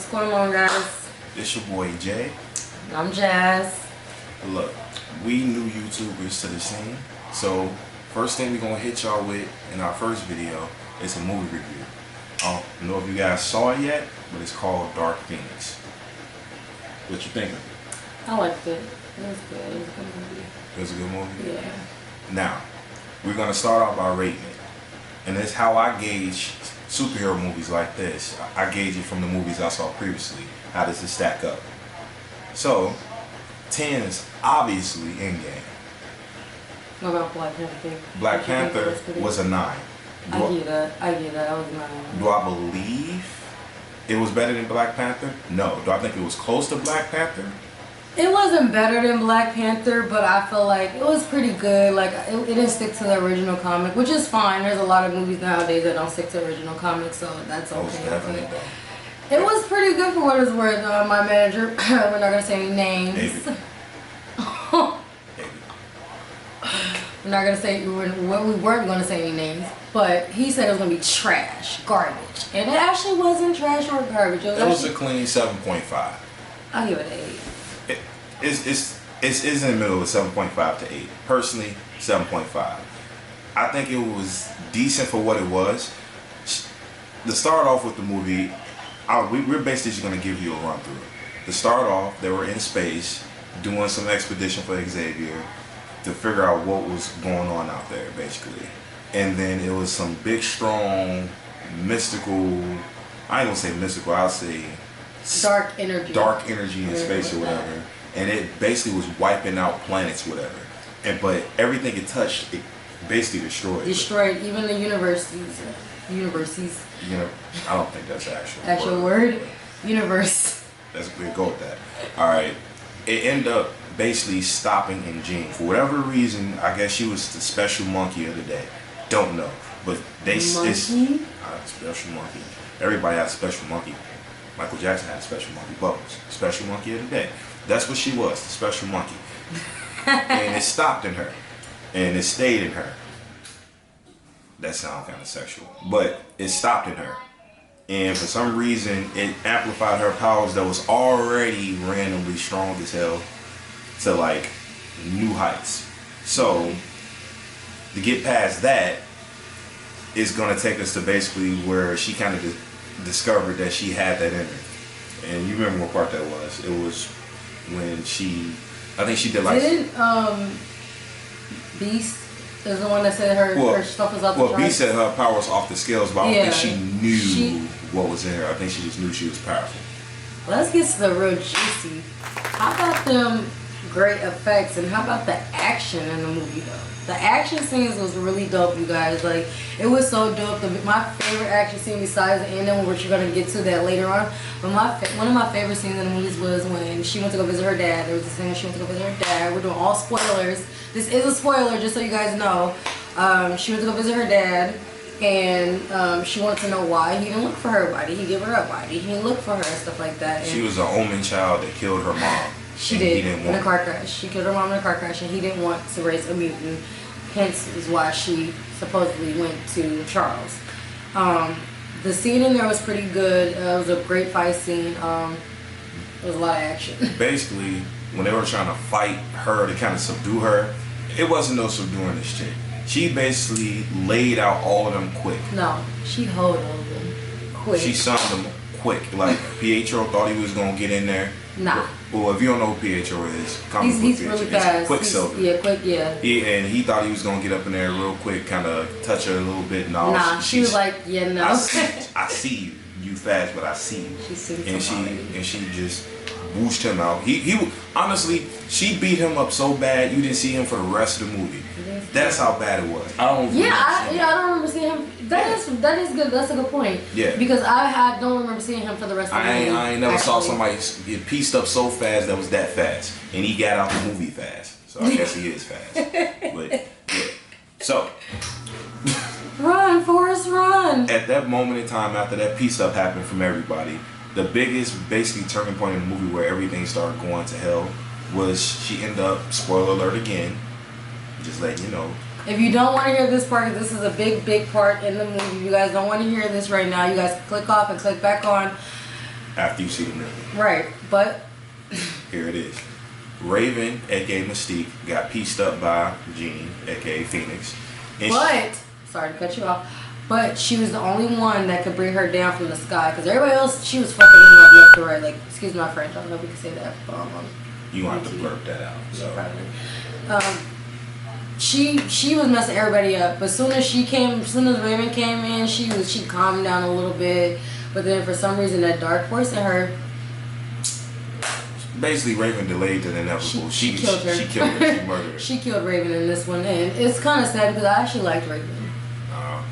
What's going on, guys? It's your boy Jay. I'm Jazz. Look, we new YouTubers to the scene, so first thing we're gonna hit y'all with in our first video is a movie review. I don't know if you guys saw it yet, but it's called Dark Phoenix. What you think of it? I liked it. It was good. It was a good movie. It was a good movie? Yeah. Now, we're gonna start off by rating it. And it's how I gauge superhero movies like this. I gauge it from the movies I saw previously. How does it stack up? So, 10 is obviously Endgame. What about Black Panther? Black Panther was a 9. I get that. That was 9. Do I believe it was better than Black Panther? No. Do I think it was close to Black Panther? It wasn't better than Black Panther, but I feel like it was pretty good. Like, it didn't stick to the original comic, which is fine. There's a lot of movies nowadays that don't stick to original comics, so that's okay. Most definitely don't. It was pretty good for what it's worth. My manager, we're not gonna say any names. Maybe. We're not gonna say we weren't gonna say any names, but he said it was gonna be trash, garbage, and it actually wasn't trash or garbage. It was a clean 7.5. I'll give it an 8. It's in the middle of 7.5 to 8. Personally, 7.5. I think it was decent for what it was. To start off with the movie, we're basically just going to give you a run through. To start off, they were in space doing some expedition for Xavier to figure out what was going on out there, basically. And then it was some big, strong, mystical, I ain't going to say mystical, I'll say dark energy in space or whatever. And it basically was wiping out planets, whatever. But everything it touched, it basically destroyed. Destroyed even the universities. You know, I don't think that's actual word. Universe. Let's go with that. All right. It ended up basically stopping in Jean for whatever reason. I guess she was the special monkey of the day. Don't know, but special monkey. Everybody has a special monkey. Michael Jackson had a special monkey. Bubbles, special monkey of the day. That's what she was, the special monkey. And it stopped in her. And it stayed in her. That sounds kind of sexual. But it stopped in her. And for some reason, it amplified her powers that was already randomly strong as hell to like new heights. So, to get past that, it's going to take us to basically where she kind of discovered that she had that in her. And you remember what part that was. It was when I think she did like... Didn't Beast is the one that said her stuff was off the charts? Well, Beast said her power was off the scales, but I don't think she knew what was in her. I think she just knew she was powerful. Let's get to the real juicy. How about them great effects, and how about the action in the movie though? The action scenes was really dope, you guys. Like, it was so dope. My favorite action scene besides the ending, which you're gonna get to that later on, but one of my favorite scenes in the movies was when she went to go visit her dad. There was a scene when she went to go visit her dad. We're doing all spoilers. This is a spoiler, just so you guys know. She went to go visit her dad, and she wanted to know why he didn't look for her. Why did he give her up? Why did he look for her and stuff like that? And she was an omen child that killed her mom. She did, in a car crash. She killed her mom in a car crash, and he didn't want to raise a mutant. Hence is why she supposedly went to Charles. The scene in there was pretty good. It was a great fight scene. There was a lot of action. Basically, when they were trying to fight her to kind of subdue her, it wasn't no subduing this chick. She basically laid out all of them quick. No, she hold them quick. She summed them quick. Like, Pietro thought he was going to get in there. Nah. Well, if you don't know who Pietro is, he's really fast. Quicksilver. Yeah. And he thought he was going to get up in there real quick, kind of touch her a little bit. No, nah, she was like, yeah, no. I see you. You fast, but I see you. And she just whooshed him out. He honestly, she beat him up so bad you didn't see him for the rest of the movie. That's how bad it was. I don't remember seeing him. That is good. That's a good point. Yeah. Because I don't remember seeing him for the rest of the movie. I ain't never saw somebody get pieced up so fast that was that fast, and he got out the movie fast. So I guess he is fast. But yeah. So. Run, Forrest, run! At that moment in time, after that piece up happened from everybody, the biggest, basically, turning point in the movie where everything started going to hell was she ended up, spoiler alert again, just letting you know. If you don't want to hear this part, this is a big part in the movie. You guys don't want to hear this right now. You guys click off and click back on. after you see the movie. Right, but Here it is. Raven, aka Mystique, got pieced up by Jean, aka Phoenix. And sorry to cut you off, but she was the only one that could bring her down from the sky, because everybody else, she was fucking them up left to right. Like, excuse my French, I don't know if we can say that. You want to blurb that out. So. She was messing everybody up, but as soon as Raven came in, she calmed down a little bit. But then for some reason, that dark force in her. Basically, Raven delayed the inevitable. She killed her. She killed her. She murdered her. She killed Raven in this one, and it's kind of sad because I actually liked Raven.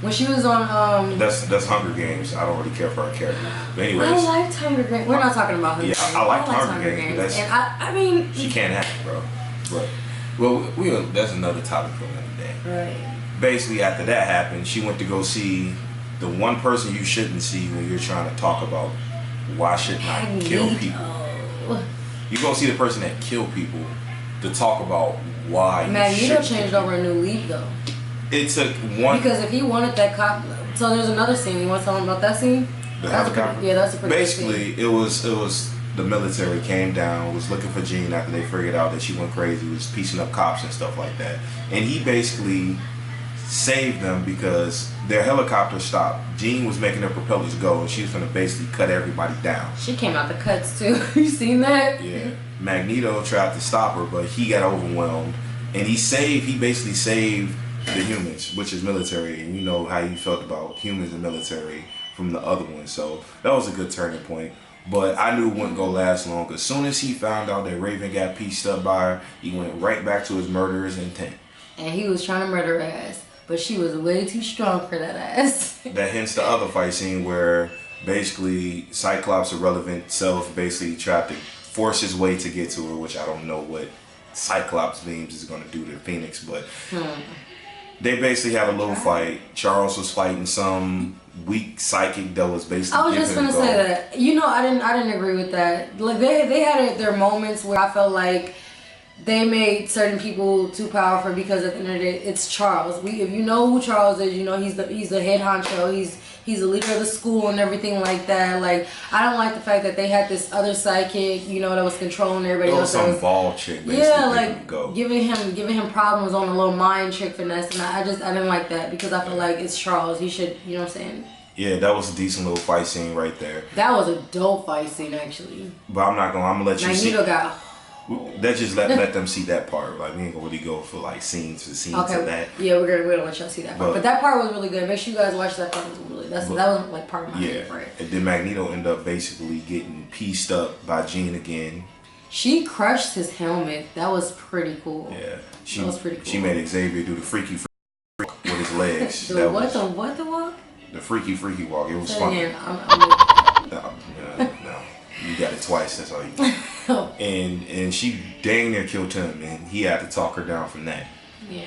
When she was on That's Hunger Games. I don't really care for her character. But anyways, I liked Hunger Games. We're not talking about Hunger Games. Yeah, I liked Hunger Games. And I mean, she can't act, bro. But that's another topic for another day. Right. Basically, after that happened, she went to go see the one person you shouldn't see when you're trying to talk about why shouldn't I kill people. You go see the person that killed people to talk about why. Magneto changed over a new leaf though. It took one, because if he wanted that cop. So there's another scene. You want to tell him about that scene? That's a pretty. Basically, it was the military came down, was looking for Jean after they figured out that she went crazy, was piecing up cops and stuff like that, and he basically saved them because their helicopter stopped. Jean was making her propellers go, and she was gonna basically cut everybody down. She came out the cuts too. You seen that? Yeah. Magneto tried to stop her, but he got overwhelmed, and he basically saved the humans, which is military, and you know how you felt about humans and military from the other one. So that was a good turning point. But I knew it wouldn't go last long. As soon as he found out that Raven got pieced up by her, he went right back to his murderer's intent. And he was trying to murder her ass, but she was way too strong for that ass. That hence the other fight scene where basically Cyclops' irrelevant self basically tried to force his way to get to her, which I don't know what Cyclops beams is going to do to Phoenix, but they basically had a little fight. Charles was fighting some weak psychic that was basically. I was just gonna say that. You know, I didn't agree with that. Like they had their moments where I felt like they made certain people too powerful because at the end of the day, it's Charles. If you know who Charles is, you know he's the head honcho. He's the leader of the school and everything like that. Like, I don't like the fact that they had this other psychic, you know, that was controlling everybody else. Some ball chick, basically. Yeah, like giving him problems on a little mind trick finesse, and I didn't like that because I feel like it's Charles. He should, you know what I'm saying? Yeah, that was a decent little fight scene right there. That was a dope fight scene actually. But I'm gonna let you see. Magneto got. Let's just let them see that part. Like, we ain't gonna really go for like scenes of that. Yeah, we're gonna let y'all see that part. But that part was really good. Make sure you guys watch that part. That was like part of my favorite. And then Magneto ended up basically getting pieced up by Jean again. She crushed his helmet. That was pretty cool. Yeah, that was pretty cool. She made Xavier do the freaky with his legs. The walk? The freaky walk. It was fun. No. You got it twice. That's all you got. And she dang near killed him, and he had to talk her down from that. Yeah.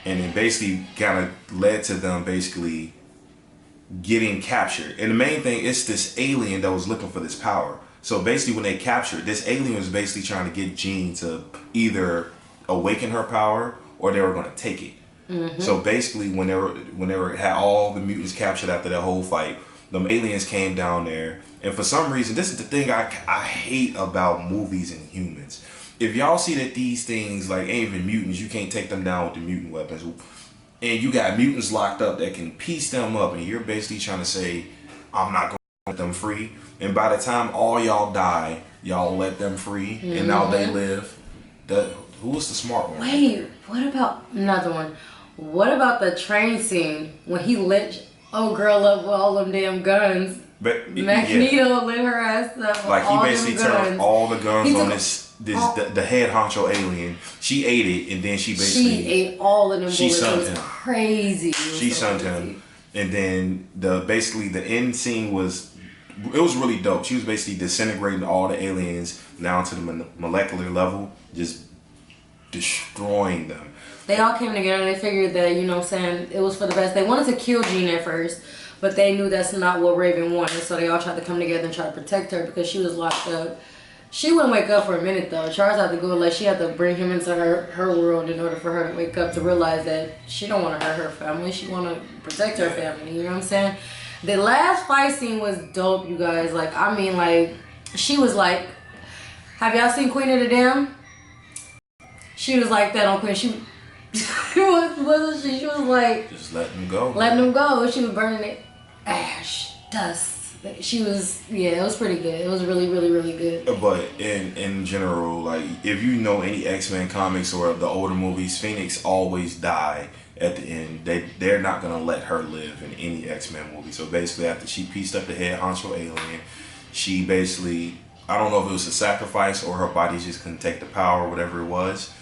And it basically kind of led to them basically getting captured. And the main thing is this alien that was looking for this power. So basically, when they captured this alien, was basically trying to get Jean to either awaken her power or they were going to take it. Mm-hmm. So basically, when they had all the mutants captured after that whole fight, the aliens came down there, and for some reason, this is the thing I hate about movies and humans. If y'all see that these things like ain't even mutants, you can't take them down with the mutant weapons, and you got mutants locked up that can piece them up, and you're basically trying to say, I'm not going to let them free, and by the time all y'all die, y'all let them free, and now they live. Who was the smart one? Wait, what about another one? What about the train scene when he lit girl up with all them damn guns? But Magneto lit her ass up. Like he basically turned all the guns on the head honcho alien. She ate it, and then she ate all of them. She sunned him. Crazy. She sunned him, and then the end scene was really dope. She was basically disintegrating all the aliens down to the molecular level, just destroying them. They all came together and they figured that, you know what I'm saying, it was for the best. They wanted to kill Jean at first, but they knew that's not what Raven wanted. So they all tried to come together and try to protect her because she was locked up. She wouldn't wake up for a minute though. Charles had to go, like she had to bring him into her world in order for her to wake up to realize that she don't want to hurt her family. She want to protect her family, you know what I'm saying? The last fight scene was dope, you guys. Like, I mean, like, she was like, have y'all seen Queen of the Dam? She was like that on Queen. She wasn't she? She was like, just letting them go. Letting them go. She was burning it. Ash, dust. She was, yeah, it was pretty good. It was really, really, really good. But in general, like, if you know any X-Men comics or the older movies, Phoenix always die at the end. They're not gonna let her live in any X-Men movie. So basically, after she pieced up the head honcho alien, she basically, I don't know if it was a sacrifice or her body just couldn't take the power or whatever it was,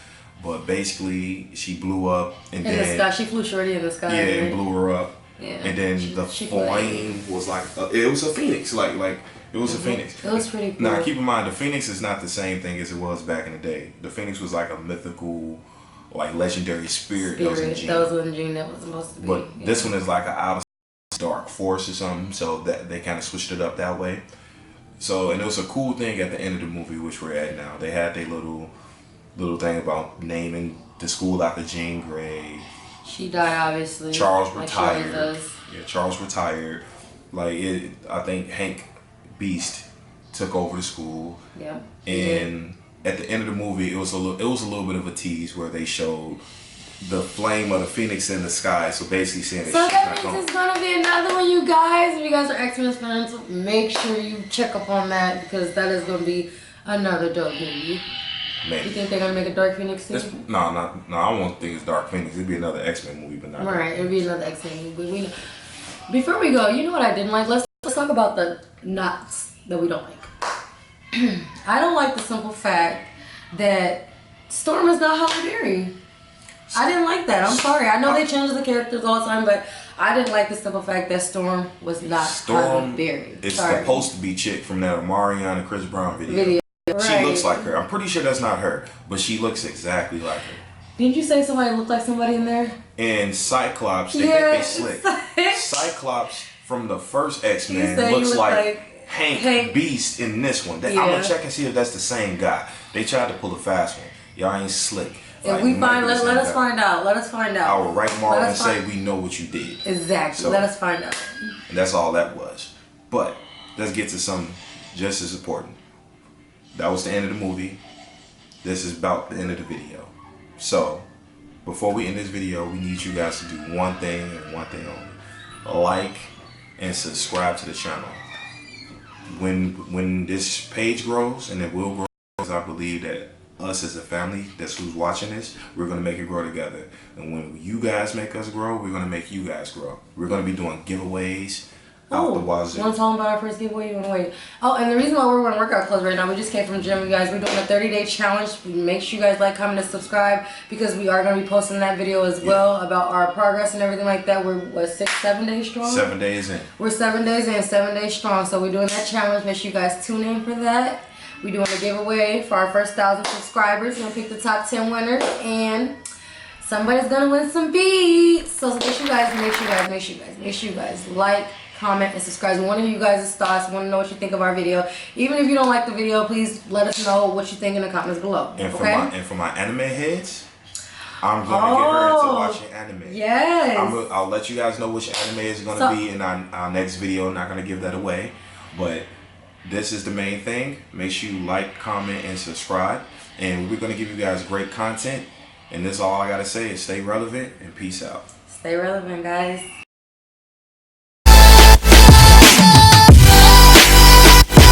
but basically she blew up and in then the sky. She flew shorty in the sky. yeah, right? and blew her up. Yeah. And then the flame was like it was a phoenix, like it was a phoenix. It was pretty cool. Now keep in mind, the phoenix is not the same thing as it was back in the day. The phoenix was like a mythical, like legendary spirit that was in Jean. That was in Jean. That was supposed to be. But this one is like an out of dark force or something. So that they kind of switched it up that way. So, and it was a cool thing at the end of the movie, which we're at now. They had their little thing about naming the school after Jean Grey. She died, obviously. Charles like retired. Yeah, Charles retired. Like I think Hank Beast took over the school. Yeah. And at the end of the movie, it was a little bit of a tease where they showed the flame of the phoenix in the sky. So basically saying so that means it's gonna be another one, you guys. If you guys are X-Men fans, make sure you check up on that because that is gonna be another dope movie. Maybe. You think they're gonna make a Dark Phoenix too? No, I won't think it's Dark Phoenix. It'd be another X-Men movie, but not. Right, it'd be another X-Men movie. Before we go, you know what I didn't like? Let's talk about the knots that we don't like. I don't like the simple fact that Storm is not Halle Berry. I didn't like that. I'm sorry. I know they change the characters all the time, but I didn't like the simple fact that Storm was not Halle Berry. It's supposed to be chick from that Omarion and Chris Brown video. Right. She looks like her. I'm pretty sure that's not her, but she looks exactly like her. Didn't you say somebody looked like somebody in there? And Cyclops, they think they slick. Cyclops from the first X-Men looks like Hank Beast in this one. I'm gonna check and see if that's the same guy. They tried to pull a fast one. Y'all ain't slick. If we find, let us find out. Let us find out. I will write Marvel and say we know what you did. Exactly. So, let us find out. And that's all that was. But let's get to something just as important. That was the end of the movie. This is about the end of the video. So, before we end this video, we need you guys to do one thing and one thing only. Like and subscribe to the channel. When this page grows, and it will grow, because I believe that us as a family, that's who's watching this, we're going to make it grow together. And when you guys make us grow, we're going to make you guys grow. We're going to be doing giveaways. Out the wazoo. You want to tell them about our first giveaway? You want to wait? Oh, and the reason why we're wearing workout clothes right now, we just came from the gym, you guys. We're doing a 30-day challenge. Make sure you guys like, comment, and subscribe because we are going to be posting that video as well about our progress and everything like that. We're, what, 7 days strong? 7 days in. We're 7 days in, 7 days strong. So we're doing that challenge. Make sure you guys tune in for that. We're doing a giveaway for our first 1,000 subscribers. We're going to pick the top 10 winners and somebody's going to win some beats. So make sure you guys like, comment, and subscribe. We want to hear you guys' thoughts. We want to know what you think of our video. Even if you don't like the video, please let us know what you think in the comments below. And okay? for my anime heads, I'm going to get her into watching anime. Yes. I'll let you guys know which anime is going to be in our next video. I'm not going to give that away. But this is the main thing. Make sure you like, comment, and subscribe. And we're going to give you guys great content. And this is all I got to say is stay relevant and peace out. Stay relevant, guys.